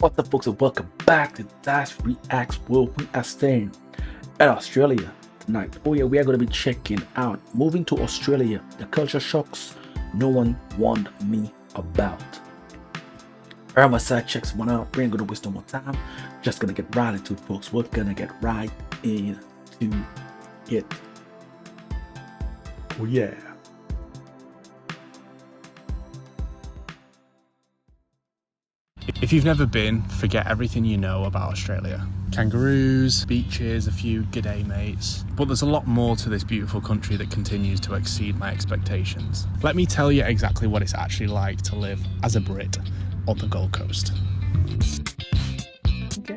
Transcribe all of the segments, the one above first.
What's up, folks, and welcome back to Dyce Reacts, where we are staying at Australia tonight. Oh yeah, we are going to be checking out moving to Australia, the culture shocks no one warned me about. Alright, side checks one out. We ain't going to waste no more time. Just going to get right into it, folks. We're going to get right into it. Oh yeah. If you've never been, forget everything you know about Australia. Kangaroos, beaches, a few g'day mates. But there's a lot more to this beautiful country that continues to exceed my expectations. Let me tell you exactly what it's actually like to live as a Brit on the Gold Coast. Okay.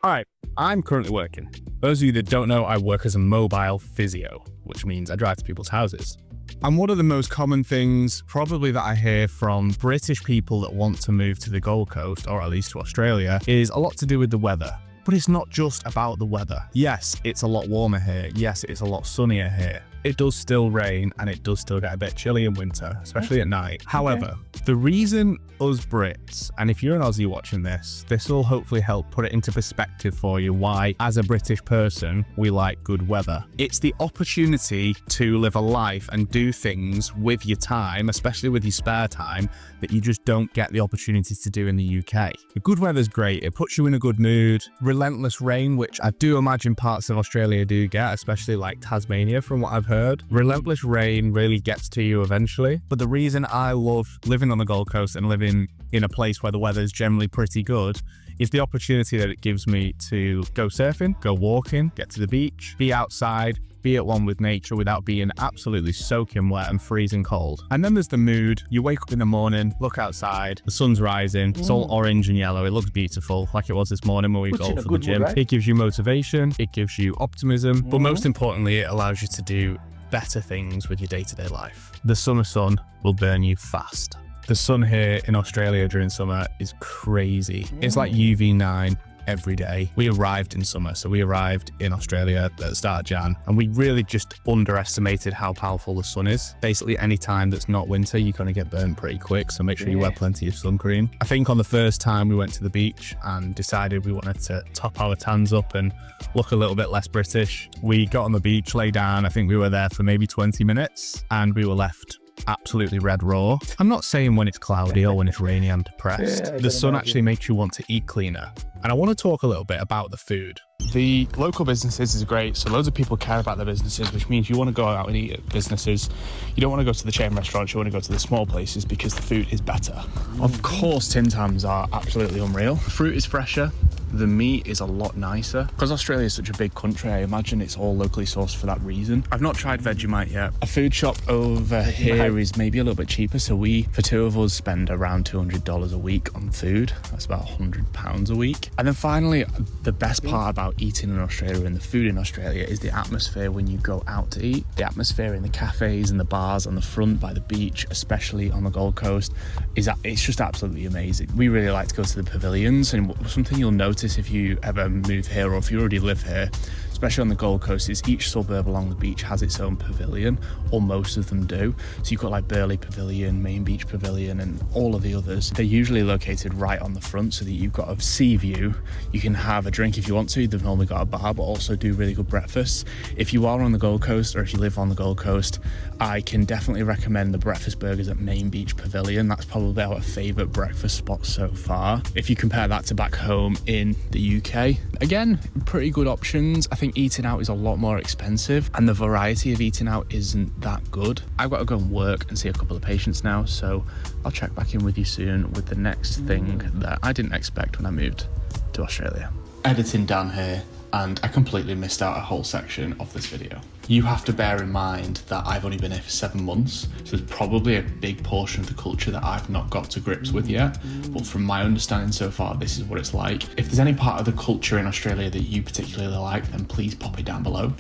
Alright, I'm currently working. Those of you that don't know, I work as a mobile physio, which means I drive to people's houses. And one of the most common things probably that I hear from British people that want to move to the Gold Coast, or at least to Australia, is a lot to do with the weather. But it's not just about the weather. Yes, it's a lot warmer here. Yes, it's a lot sunnier here. It does still rain and it does still get a bit chilly in winter, especially at night. However, the reason us Brits, and if you're an Aussie watching this will hopefully help put it into perspective for you why, as a British person, we like good weather. It's the opportunity to live a life and do things with your time, especially with your spare time, that you just don't get the opportunity to do in the UK. The good weather's great. It puts you in a good mood. Relentless rain, which I do imagine parts of Australia do get, especially like Tasmania from what I've heard. Relentless rain really gets to you eventually. But the reason I love living on the Gold Coast and living in a place where the weather is generally pretty good is the opportunity that it gives me to go surfing, go walking, get to the beach, be outside, be at one with nature without being absolutely soaking wet and freezing cold. And then there's the mood. You wake up in the morning, look outside, the sun's rising, it's all orange and yellow, it looks beautiful, like it was this morning when we go for the gym. It gives you motivation, it gives you optimism, but most importantly, it allows you to do better things with your day-to-day life. The summer sun will burn you fast. The sun here in Australia during summer is crazy. It's like UV9 every day. We arrived in summer, so we arrived in Australia at the start of Jan, and we really just underestimated how powerful the sun is. Basically, any time that's not winter, you're going to get burnt pretty quick, so make sure you wear plenty of sun cream. I think on the first time we went to the beach and decided we wanted to top our tans up and look a little bit less British, we got on the beach, lay down. I think we were there for maybe 20 minutes, and we were left absolutely red raw. I'm not saying when it's cloudy or when it's rainy I'm depressed. The sun actually makes you want to eat cleaner. And I want to talk a little bit about the food. The local businesses is great, so loads of people care about their businesses, which means you want to go out and eat at businesses. You don't want to go to the chain restaurants, you want to go to the small places because the food is better. Of course, Tim Tams are absolutely unreal. The fruit is fresher. The meat is a lot nicer. Because Australia is such a big country, I imagine it's all locally sourced for that reason. I've not tried Vegemite yet. A food shop over here is maybe a little bit cheaper, so we, for two of us, spend around $200 a week on food. That's about £100 a week. And then finally, the best part about eating in Australia and the food in Australia is the atmosphere when you go out to eat. The atmosphere in the cafes and the bars on the front by the beach, especially on the Gold Coast, it's just absolutely amazing. We really like to go to the pavilions, and something you'll notice if you ever move here or if you already live here, especially on the Gold Coast, is each suburb along the beach has its own pavilion, or most of them do. So you've got like Burleigh Pavilion, Main Beach Pavilion, and all of the others. They're usually located right on the front so that you've got a sea view. You can have a drink if you want to. They've normally got a bar, but also do really good breakfasts. If you are on the Gold Coast, or if you live on the Gold Coast, I can definitely recommend the breakfast burgers at Main Beach Pavilion. That's probably our favourite breakfast spot so far. If you compare that to back home in the UK, again, pretty good options. I think eating out is a lot more expensive and the variety of eating out isn't that good. I've got to go and work and see a couple of patients now, so I'll check back in with you soon with the next thing that I didn't expect when I moved to Australia. Editing down here, and I completely missed out a whole section of this video. You have to bear in mind that I've only been here for 7 months, so there's probably a big portion of the culture that I've not got to grips with yet, but from my understanding so far, this is what it's like. If there's any part of the culture in Australia that you particularly like, then please pop it down below.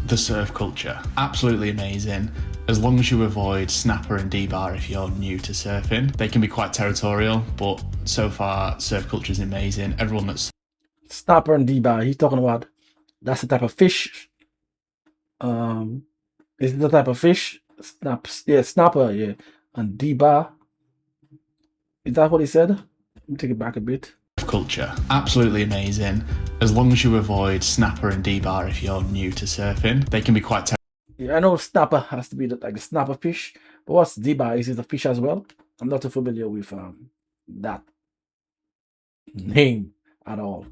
The surf culture, absolutely amazing. As long as you avoid snapper and D-bar if you're new to surfing. They can be quite territorial, but so far surf culture is amazing. Everyone that's Snapper and D-bar, he's talking about, that's the type of fish Is it the type of fish? Snaps, yeah, snapper, yeah. And D-bar. Is that what he said? Let me take it back a bit. Culture, absolutely amazing. As long as you avoid snapper and D-bar if you're new to surfing, they can be quite Yeah, I know snapper has to be like a snapper fish, but what's D-bar? Is it a fish as well? I'm not too familiar with that name at all.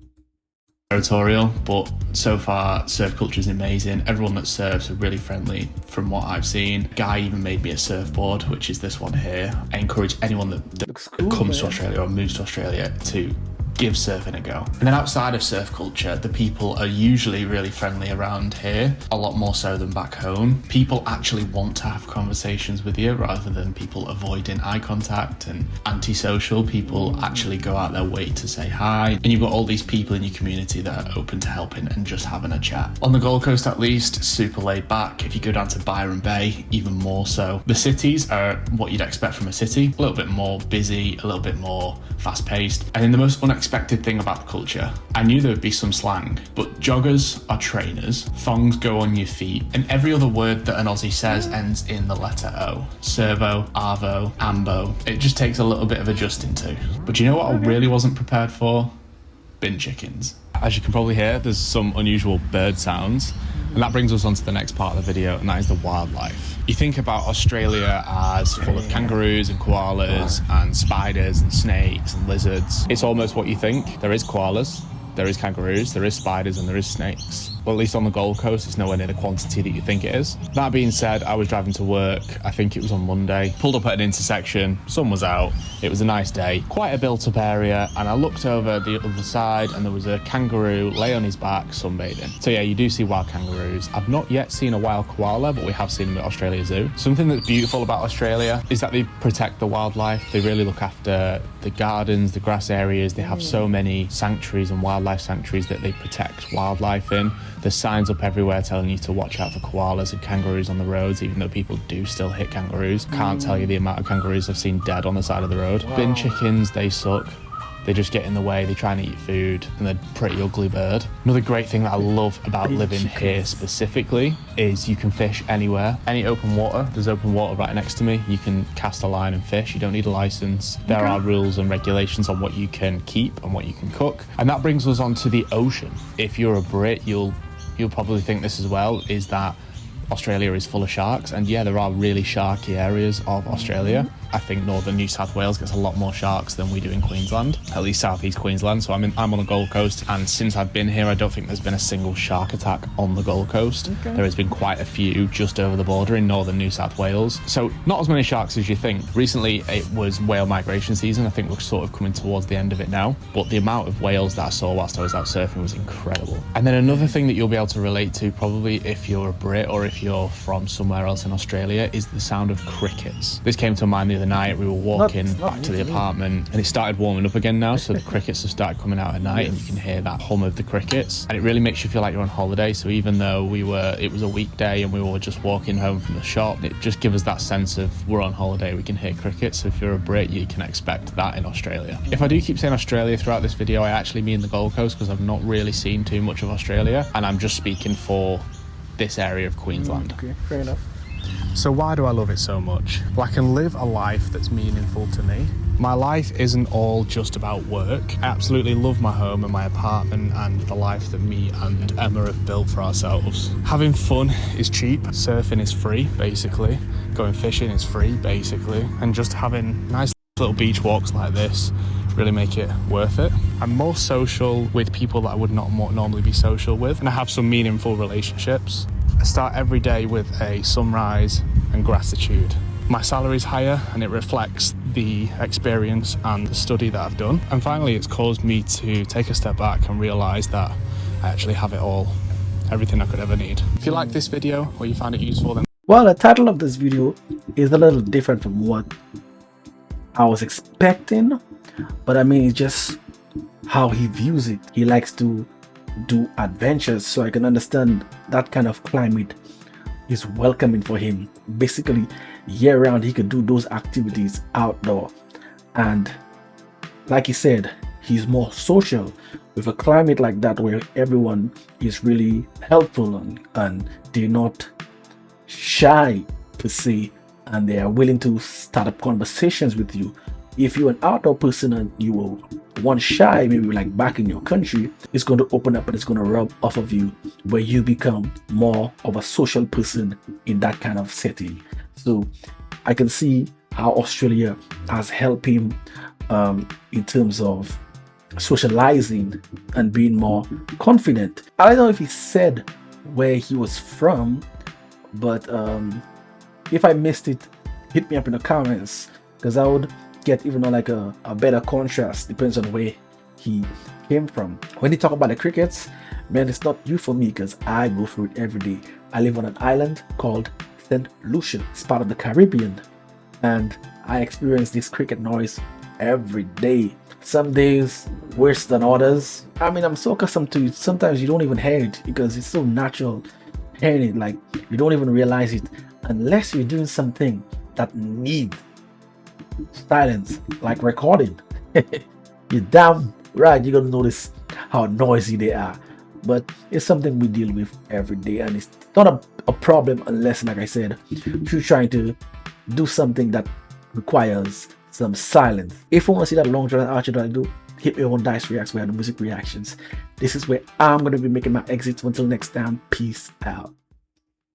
territorial, but so far surf culture is amazing. Everyone that surfs are really friendly from what I've seen. Guy even made me a surfboard, which is this one here. I encourage anyone that Looks cool, comes to man. Australia or moves to Australia to give surfing a go. And then outside of surf culture, the people are usually really friendly around here, a lot more so than back home. People actually want to have conversations with you rather than people avoiding eye contact and antisocial. People actually go out their way to say hi. And you've got all these people in your community that are open to helping and just having a chat. On the Gold Coast at least, super laid back. If you go down to Byron Bay, even more so. The cities are what you'd expect from a city, a little bit more busy, a little bit more fast paced. And then the most unexpected thing about the culture, I knew there would be some slang, but joggers are trainers, thongs go on your feet, and every other word that an Aussie says ends in the letter O. Servo, arvo, ambo. It just takes a little bit of adjusting to. But you know what I really wasn't prepared for? Bin chickens. As you can probably hear, there's some unusual bird sounds, and that brings us on to the next part of the video, and that is the wildlife. You think about Australia as full of kangaroos and koalas and spiders and snakes and lizards. It's almost what you think. There is koalas, there is kangaroos, there is spiders, and there is snakes. Well, at least on the Gold Coast, it's nowhere near the quantity that you think it is. That being said, I was driving to work, I think it was on Monday, pulled up at an intersection, sun was out, it was a nice day, quite a built-up area, and I looked over the other side and there was a kangaroo lay on his back sunbathing. So yeah, you do see wild kangaroos. I've not yet seen a wild koala, but we have seen them at Australia Zoo. Something that's beautiful about Australia is that they protect the wildlife. They really look after the gardens, the grass areas. They have so many sanctuaries and wildlife sanctuaries that they protect wildlife in. There's signs up everywhere telling you to watch out for koalas and kangaroos on the roads, even though people do still hit kangaroos. Can't tell you the amount of kangaroos I've seen dead on the side of the road. Wow. Bin chickens, they suck. They just get in the way, they try and eat food, and they're a pretty ugly bird. Another great thing that I love about living here specifically is you can fish anywhere. Any open water, there's open water right next to me. You can cast a line and fish, you don't need a license. There are rules and regulations on what you can keep and what you can cook. And that brings us on to the ocean. If you're a Brit, you'll probably think this as well, is that Australia is full of sharks, and yeah, there are really sharky areas of Australia. I think northern New South Wales gets a lot more sharks than we do in Queensland, at least southeast Queensland. So I'm on the Gold Coast, and since I've been here, I don't think there's been a single shark attack on the Gold Coast. Okay. There has been quite a few just over the border in northern New South Wales. So not as many sharks as you think. Recently, it was whale migration season. I think we're sort of coming towards the end of it now, but the amount of whales that I saw whilst I was out surfing was incredible. And then another thing that you'll be able to relate to, probably if you're a Brit or if you're from somewhere else in Australia, is the sound of crickets. This came to mind the other night. We were walking back to the apartment, and it started warming up again now, so the crickets have started coming out at night, and you can hear that hum of the crickets, and it really makes you feel like you're on holiday. So even though it was a weekday and we were just walking home from the shop, it just gives us that sense of we're on holiday, we can hear crickets. So if you're a Brit, you can expect that in Australia. If I do keep saying Australia throughout this video, I actually mean the Gold Coast, because I've not really seen too much of Australia, and I'm just speaking for this area of Queensland. Okay, fair enough. So why do I love it so much? Well, I can live a life that's meaningful to me. My life isn't all just about work. I absolutely love my home and my apartment and the life that me and Emma have built for ourselves. Having fun is cheap. Surfing is free, basically. Going fishing is free, basically. And just having nice little beach walks like this really make it worth it. I'm more social with people that I would not normally be social with, and I have some meaningful relationships. I start every day with a sunrise and gratitude. My salary's higher, and it reflects the experience and the study that I've done. And finally, it's caused me to take a step back and realise that I actually have it all, everything I could ever need. If you like this video or you found it useful, then... Well, the title of this video is a little different from what I was expecting, but I mean, it's just how he views it. He likes to do adventures, so I can understand that kind of climate is welcoming for him. Basically, year round he could do those activities outdoor, and like he said, he's more social with a climate like that where everyone is really helpful and they're not shy per se, and they are willing to start up conversations with you. If you're an outdoor person and you were once shy, maybe like back in your country, it's going to open up and it's going to rub off of you, where you become more of a social person in that kind of setting. So I can see how Australia has helped him in terms of socializing and being more confident. I don't know if he said where he was from, but if I missed it, hit me up in the comments, because I would get even like a better contrast, depends on where he came from. When they talk about the crickets, man, it's not new for me because I go through it every day. I live on an island called St. Lucia. It's part of the Caribbean, and I experience this cricket noise every day. Some days worse than others. I mean, I'm so accustomed to it, sometimes you don't even hear it because it's so natural hearing it, like you don't even realize it unless you're doing something that needs silence, like recording. You're damn right, you're gonna notice how noisy they are, but it's something we deal with every day, and it's not a problem unless, like I said, you're trying to do something that requires some silence. If you want to see that long drawn archer that I do, hit me on Dyce Reacts, where the music reactions. This is where I'm going to be making my exit. Until next time, peace out.